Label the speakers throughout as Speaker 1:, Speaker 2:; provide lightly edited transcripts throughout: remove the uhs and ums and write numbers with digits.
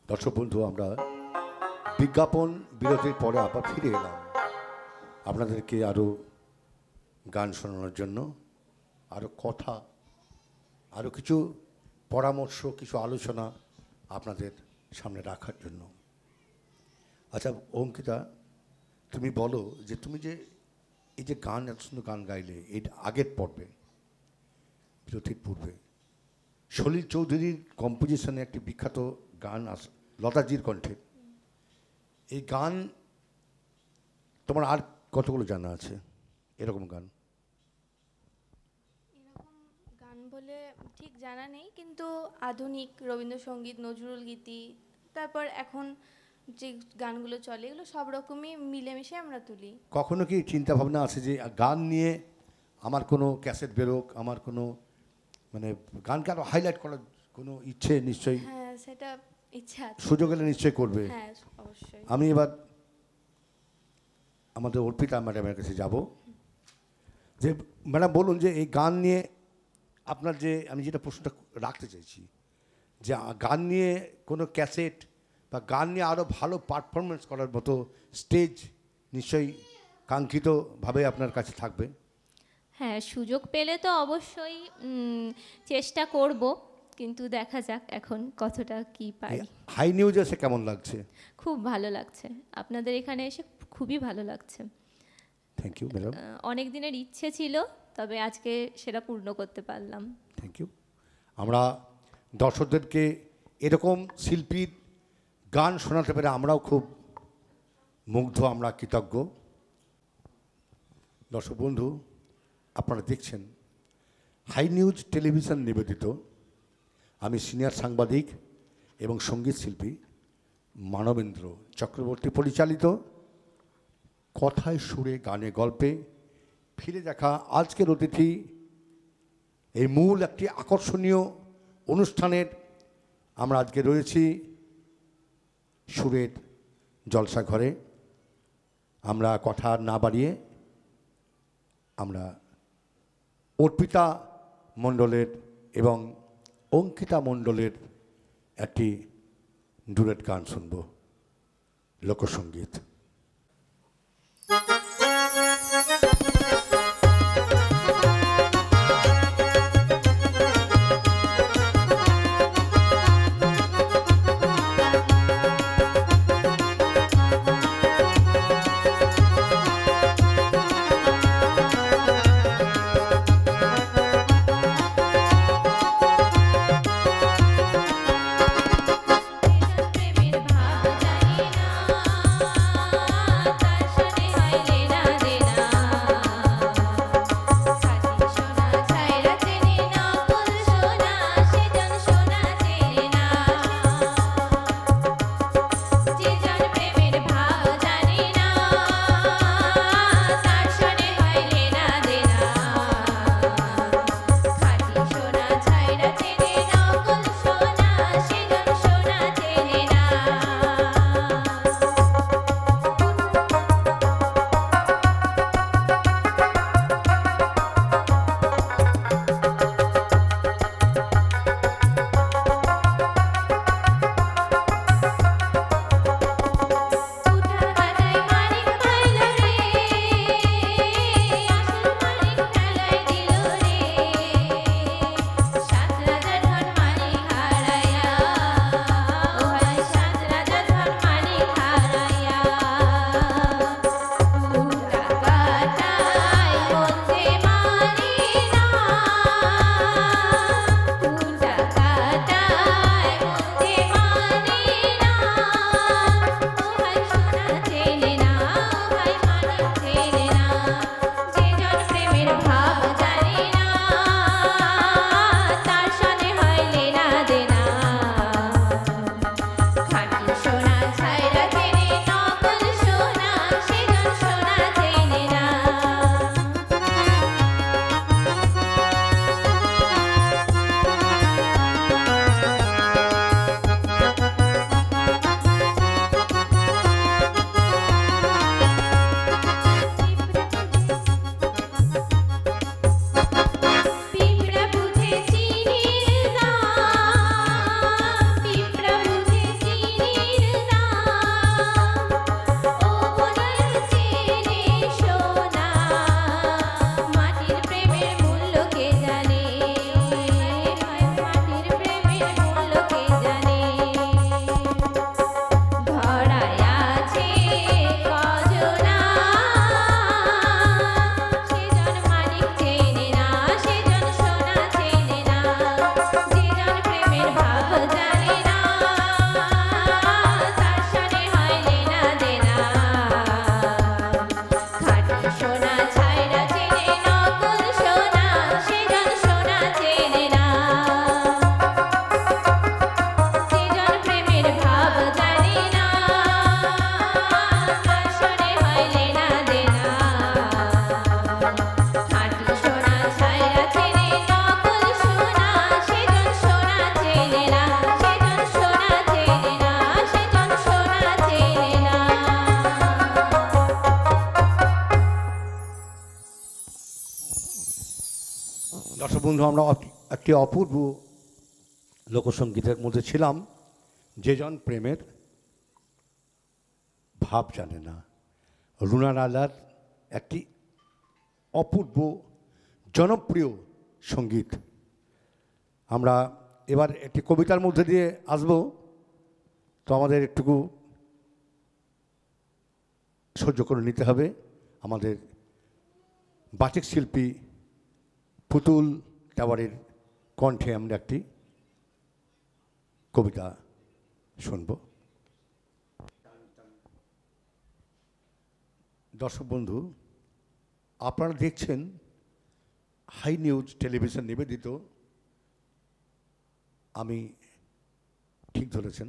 Speaker 1: দর্শক বন্ধু, আমরা বিজ্ঞাপন বিরতির পরে আবার ফিরে এলাম আপনাদেরকে আরও গান শোনানোর জন্য, আরও কথা, আরও কিছু পরামর্শ, কিছু আলোচনা আপনাদের সামনে রাখার জন্য। আচ্ছা অঙ্কিতা, তুমি বলো যে তুমি যে এই যে গান, এত সুন্দর গান গাইলে এই আগের পর্বে বিরতির পূর্বে সলিল চৌধুরীর কম্পোজিশনে একটি বিখ্যাত গান লতাজির কণ্ঠে, এই গান তোমার আর কতগুলো জানা আছে এরকম গান?
Speaker 2: এরকম গান বলে ঠিক জানা নেই, কিন্তু আধুনিক রবীন্দ্রসঙ্গীত, নজরুল গীতি, তারপর এখন যে গানগুলো চলে এগুলো সব রকমই মিলেমিশে আমরা তুলি।
Speaker 1: কখনো কি চিন্তা ভাবনা আছে যে গান নিয়ে আমার কোনো ক্যাসেট বেরোক, আমার কোনো মানে গানকে আরও হাইলাইট করার কোনো ইচ্ছে? নিশ্চয়ই।
Speaker 2: হ্যাঁ, সেটা ইচ্ছা আছে।
Speaker 1: সুযোগ এলে নিশ্চয়ই করবে।
Speaker 2: হ্যাঁ, অবশ্যই।
Speaker 1: আমি এবার আমাদের অর্পিতা ম্যাডামের কাছে যাব, যে ম্যাডাম বলুন যে এই গান নিয়ে আপনার যে, আমি যেটা প্রশ্নটা রাখতে চাইছি, যে গান নিয়ে কোনো ক্যাসেট বা গান নিয়ে আরও ভালো পারফরমেন্স করার মতো স্টেজ নিশ্চয়ই কাঙ্ক্ষিতভাবে আপনার কাছে থাকবে।
Speaker 3: হ্যাঁ, সুযোগ পেলে তো অবশ্যই চেষ্টা করব, কিন্তু দেখা যাক এখন কতটা কি পাই।
Speaker 1: হাই নিউজ এসে কেমন লাগছে?
Speaker 3: খুব ভালো লাগছে, আপনাদের এখানে এসে খুবই ভালো লাগছে।
Speaker 1: Thank you madam.
Speaker 3: অনেক দিনের ইচ্ছে ছিল, তবে আজকে সেটা পূর্ণ করতে পারলাম।
Speaker 1: Thank you. আমরা দর্শকদেরকে এরকম শিল্পীর গান শোনাতে পেরে আমরাও খুব মুগ্ধ, আমরা কৃতজ্ঞ। দর্শক বন্ধু, আপনারা দেখছেন হাই নিউজ টেলিভিশন নিবেদিত, আমি সিনিয়র সাংবাদিক এবং সঙ্গীত শিল্পী মানবেন্দ্র চক্রবর্তী পরিচালিত কথায় সুরে গানে গল্পে ফিরে দেখা আজকের অতিথি এই মূল একটি আকর্ষণীয় অনুষ্ঠানের আমরা আজকে রয়েছি সুরের জলসা ঘরে। আমরা কথা না বাড়িয়ে আমরা অর্পিতা মণ্ডলের এবং অঙ্কিতা মণ্ডলের একটি ডুয়েট গান শুনব, লোকসঙ্গীত।
Speaker 3: প্রেমের ভাব জানি না
Speaker 1: বন্ধু, আমরা একটি অপূর্ব লোকসঙ্গীতের মধ্যে ছিলাম। যে জন প্রেমের ভাব জানে না, রুনা লালার একটি অপূর্ব জনপ্রিয় সঙ্গীত। আমরা এবার একটি কবিতার মধ্যে দিয়ে আসব, তো আমাদের একটুকু সহ্য করে নিতে হবে। আমাদের বাচিক শিল্পী পুতুল তেওয়ারির কণ্ঠে আমরা একটি কবিতা শুনব। দর্শক বন্ধু, আপনারা দেখছেন হাই নিউজ টেলিভিশন নিবেদিত, আমি ঠিক ধরেছেন,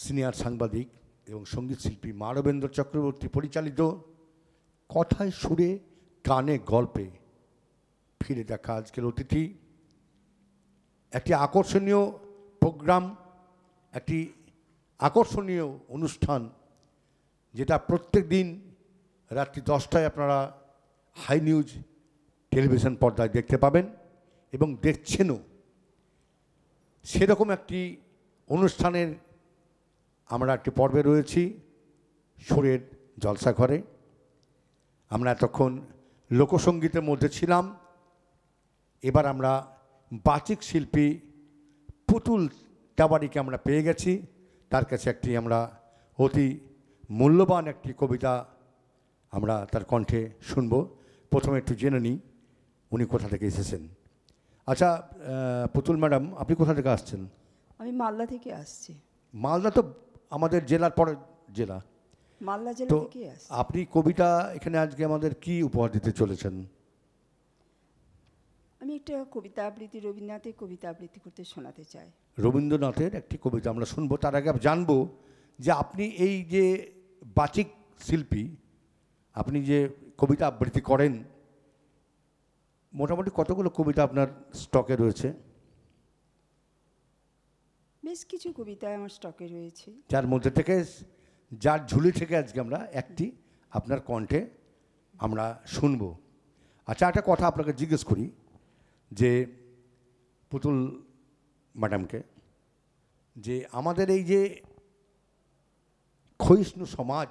Speaker 1: সিনিয়র সাংবাদিক এবং সঙ্গীত শিল্পী মানবেন্দ্র চক্রবর্তী পরিচালিত কথায় সুরে গানে গল্পে ফিরে দেখা আজকের অতিথি। একটি আকর্ষণীয় প্রোগ্রাম, একটি আকর্ষণীয় অনুষ্ঠান, যেটা প্রত্যেক দিন রাত্রি 10টায় আপনারা হাই নিউজ টেলিভিশন পর্দায় দেখতে পাবেন এবং দেখছেনও। সেরকম একটি অনুষ্ঠানের আমরা একটি পর্বে রয়েছি, সুরের জলসাঘরে। আমরা এতক্ষণ লোকসঙ্গীতের মধ্যে ছিলাম, এবার আমরা বাচিক শিল্পী পুতুল তেওয়ারিকে আমরা পেয়ে গেছি। তার কাছে একটি আমরা অতি মূল্যবান একটি কবিতা আমরা তার কণ্ঠে শুনব। প্রথমে একটু জেনে নিই উনি কোথা থেকে এসেছেন। আচ্ছা পুতুল ম্যাডাম, আপনি কোথা থেকে আসছেন?
Speaker 4: আমি মালদা থেকে আসছি।
Speaker 1: মালদা তো আমাদের জেলার পরের জেলা।
Speaker 4: মালদা জেলা
Speaker 1: তো
Speaker 4: থেকে আসছি।
Speaker 1: আপনি কবিতা এখানে আজকে আমাদের কি উপহার দিতে চলেছেন?
Speaker 4: আমি একটা কবিতা আবৃত্তি, রবীন্দ্রনাথের কবিতা আবৃত্তি করতে শোনাতে চাই।
Speaker 1: রবীন্দ্রনাথের একটি কবিতা আমরা শুনবো। তার আগে জানবো যে আপনি এই যে বাচিক শিল্পী, আপনি যে কবিতা আবৃত্তি করেন, মোটামুটি কতগুলো কবিতা আপনার স্টকে রয়েছে?
Speaker 4: বেশ কিছু কবিতা আমার স্টকে রয়েছে,
Speaker 1: যার মধ্যে থেকে, যার ঝুলি থেকে আজকে আমরা একটি আপনার কণ্ঠে আমরা শুনব। আচ্ছা, একটা কথা আপনাকে জিজ্ঞেস করি যে পুতুল ম্যাডামকে, যে আমাদের এই যে ক্ষয়িষ্ণু সমাজ,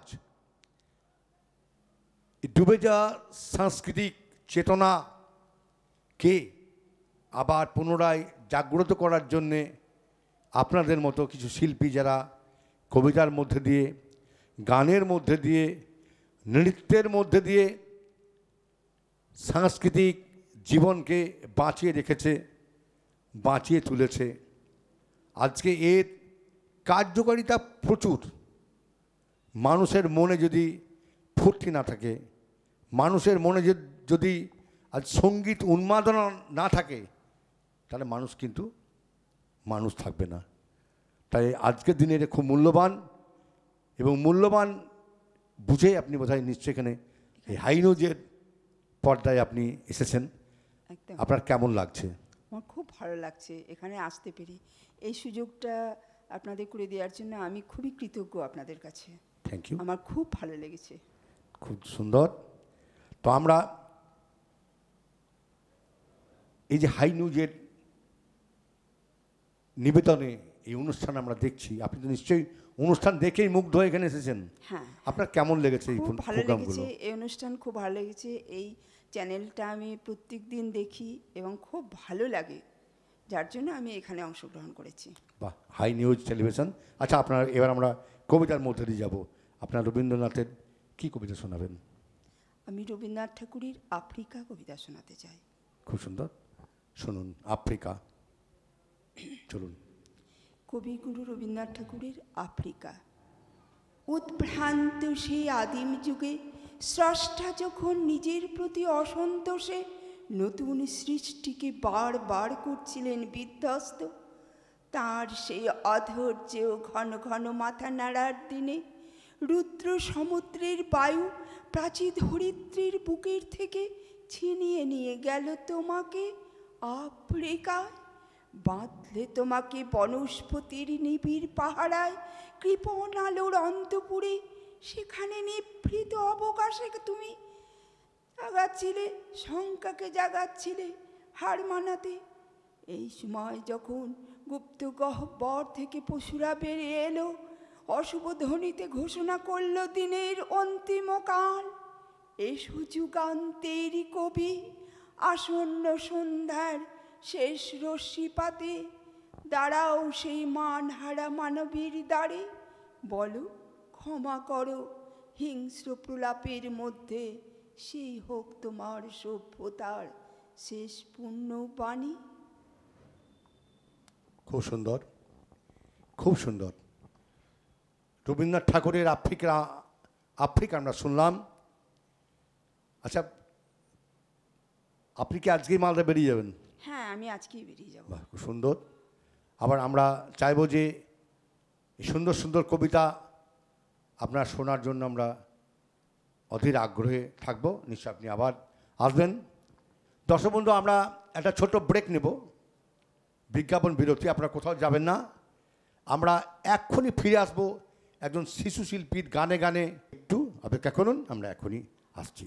Speaker 1: ডুবে যাওয়া সাংস্কৃতিক চেতনাকে আবার পুনরায় জাগ্রত করার জন্যে আপনাদের মতো কিছু শিল্পী, যারা কবিতার মধ্যে দিয়ে, গানের মধ্যে দিয়ে, নৃত্যের মধ্যে দিয়ে সাংস্কৃতিক জীবনকে বাঁচিয়ে রেখেছে, বাঁচিয়ে তুলেছে। আজকে এর কার্যকারিতা প্রচুর। মানুষের মনে যদি ফুর্তি না থাকে, মানুষের মনে যদি আজ সঙ্গীত উন্মাদনা না থাকে, তাহলে মানুষ কিন্তু মানুষ থাকবে না। তাই আজকের দিনে এটা খুব মূল্যবান, এবং মূল্যবান বুঝেই আপনি বোধহয় নিশ্চয়ই এখানে এই হাই নিউজের পর্দায় আপনি এসেছেন।
Speaker 4: একদম
Speaker 1: আপনার কেমন লাগছে?
Speaker 4: আমার খুব ভালো লাগছে এখানে আসতে পেরে। এই সুযোগটা আপনাদের করে দেওয়ার জন্য আমি খুবই কৃতজ্ঞ আপনাদের কাছে।
Speaker 1: থ্যাংক ইউ,
Speaker 4: আমার খুব ভালো লেগেছে।
Speaker 1: খুব সুন্দর। তো আমরা এই যে হাই নিউজের নিবেদনে এই অনুষ্ঠান আমরা দেখছি, আপনি তো নিশ্চয়ই অনুষ্ঠান দেখেই মুগ্ধ হয়ে এখানে এসেছেন।
Speaker 4: হ্যাঁ,
Speaker 1: আপনার কেমন লেগেছে এই
Speaker 4: খুব ভালো
Speaker 1: প্রোগ্রামগুলো?
Speaker 4: লেগেছে এই অনুষ্ঠান, খুব ভালো লেগেছে। এই চ্যানেলটা আমি প্রত্যেক দিন দেখি এবং খুব ভালো লাগে, যার জন্য আমি এখানে অংশগ্রহণ করেছি।
Speaker 1: বাহ, হাই নিউজ টেলিভিশন। আচ্ছা, আপনার এবার আমরা কবিতার মধ্যে দিয়ে যাব। আপনার রবীন্দ্রনাথের কি কবিতা শোনাবেন?
Speaker 4: আমি রবীন্দ্রনাথ ঠাকুরের আফ্রিকা কবিতা শোনাতে চাই।
Speaker 1: খুব সুন্দর, শুনুন। আফ্রিকা, চলুন।
Speaker 4: কবিগুরু রবীন্দ্রনাথ ঠাকুরের আফ্রিকা। উদ্ভ্রান্ত সেই আদিম যুগে স্রষ্টা যখন নিজের প্রতি অসন্তোষে নতুন সৃষ্টিকে বারবার করছিলেন বিধ্বস্ত, তার সেই অধৈর্য ঘন ঘন মাথা নাড়ার দিনে রুদ্র সমুদ্রের বায়ু প্রাচী ধরিত্রীর বুকের থেকে ছিনিয়ে নিয়ে গেল তোমাকে আফ্রিকায়। বাঁধলে তোমাকে বনস্পতির নিবিড় পাহারায়, কৃপণ আলোর অন্তপুরে, সেখানে নিভৃত অবকাশে তুমি জাগাচ্ছিলে, শঙ্কাকে জাগাচ্ছিলে, হার মানাতে। এই সময় যখন গুপ্ত গহ্বর থেকে পশুরা বেরিয়ে এলো, অশুভ ধ্বনিতে ঘোষণা করল দিনের অন্তিম কাল। এসো যুগান্তের কবি, আসন্ন সন্ধ্যার শেষ রশ্মিপাতে, দাঁড়াও সেই মানহারা মানবীর দ্বারে, বলো ক্ষমা করো হিংস্র প্রলাপের মধ্যে, সেই হোক তোমার সভ্যতার শেষ পূর্ণ বাণী।
Speaker 1: খুব সুন্দর, খুব সুন্দর। রবীন্দ্রনাথ ঠাকুরের আফ্রিকা আমরা শুনলাম। আচ্ছা, আপনি কি আজকেই মালদা বেরিয়ে যাবেন?
Speaker 4: হ্যাঁ, আমি আজকেই বেরিয়ে যাব।
Speaker 1: বাহ, খুব সুন্দর। আবার আমরা চাইব যে এই সুন্দর সুন্দর কবিতা আপনার শোনার জন্য আমরা অধীর আগ্রহে থাকবো। নিশ্চয় আপনি আবার আসবেন। দর্শক বন্ধু, আমরা একটা ছোট ব্রেক নেব, বিজ্ঞাপন বিরতি। আপনারা কোথাও যাবেন না, আমরা এক্ষুনি ফিরে আসবো একজন শিশু শিল্পীর গানে গানে। একটু অপেক্ষা করুন, আমরা এখনই আসছি।